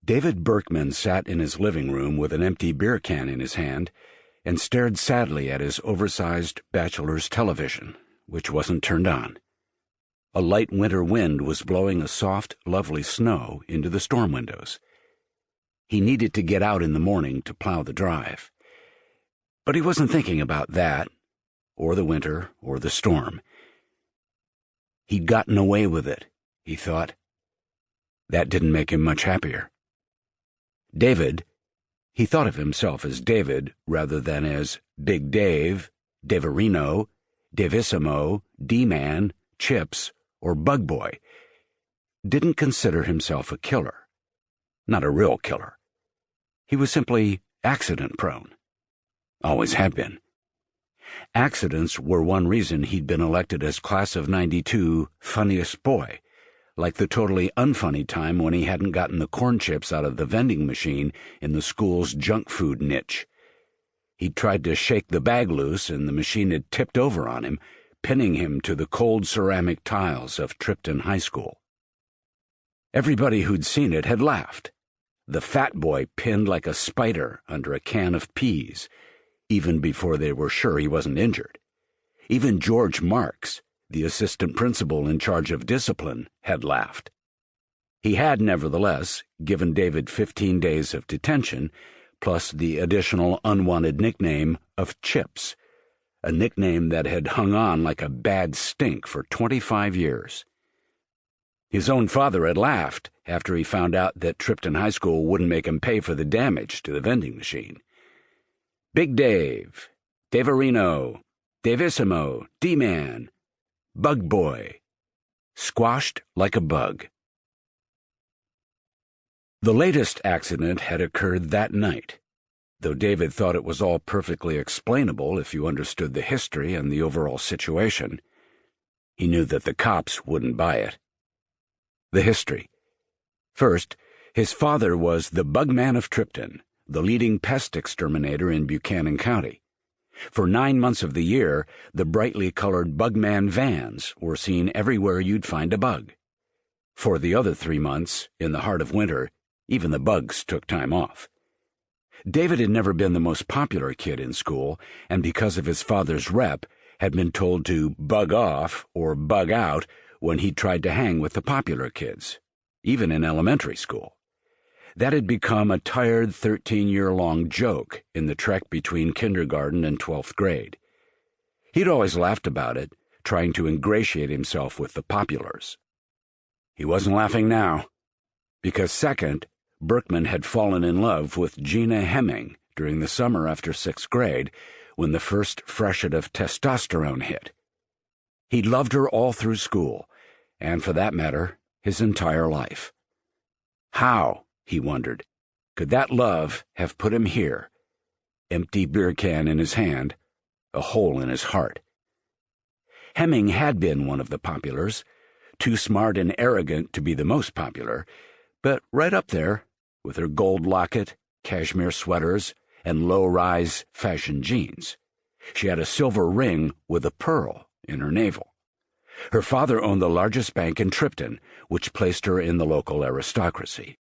David Berkman sat in his living room with an empty beer can in his hand and stared sadly at his oversized bachelor's television, which wasn't turned on. A light winter wind was blowing a soft, lovely snow into the storm windows. He needed to get out in the morning to plow the drive. But he wasn't thinking about that, or the winter, or the storm. He'd gotten away with it, he thought. That didn't make him much happier. David, he thought of himself as David rather than as Big Dave, Daverino, Davissimo, D-Man, Chips, or Bug Boy, didn't consider himself a killer. Not a real killer. He was simply accident-prone. Always had been. Accidents were one reason he'd been elected as Class of '92 funniest boy, like the totally unfunny time when he hadn't gotten the corn chips out of the vending machine in the school's junk food niche. He'd tried to shake the bag loose and the machine had tipped over on him, pinning him to the cold ceramic tiles of Trippton High School. Everybody who'd seen it had laughed. The fat boy pinned like a spider under a can of peas, even before they were sure he wasn't injured. Even George Marks, the assistant principal in charge of discipline, had laughed. He had, nevertheless, given David 15 days of detention, plus the additional unwanted nickname of Chips, a nickname that had hung on like a bad stink for 25 years. His own father had laughed after he found out that Trippton High School wouldn't make him pay for the damage to the vending machine. Big Dave, Daverino, Davissimo, D-Man, Bug Boy, squashed like a bug. The latest accident had occurred that night, though David thought it was all perfectly explainable if you understood the history and the overall situation. He knew that the cops wouldn't buy it. The history. First, his father was the Bugman of Trippton, the leading pest exterminator in Buchanan County. For 9 months of the year, the brightly colored Bugman vans were seen everywhere you'd find a bug. For the other 3 months, in the heart of winter, even the bugs took time off. David had never been the most popular kid in school, and because of his father's rep, had been told to bug off or bug out when he tried to hang with the popular kids, even in elementary school. That had become a tired 13-year-long joke in the trek between kindergarten and 12th grade. He'd always laughed about it, trying to ingratiate himself with the populars. He wasn't laughing now, because second, Berkman had fallen in love with Gina Hemming during the summer after 6th grade, when the first freshet of testosterone hit. He'd loved her all through school, and for that matter, his entire life. How, he wondered, could that love have put him here? Empty beer can in his hand, a hole in his heart. Hemming had been one of the populars, too smart and arrogant to be the most popular, but right up there, with her gold locket, cashmere sweaters, and low-rise fashion jeans. She had a silver ring with a pearl in her navel. Her father owned the largest bank in Trippton, which placed her in the local aristocracy.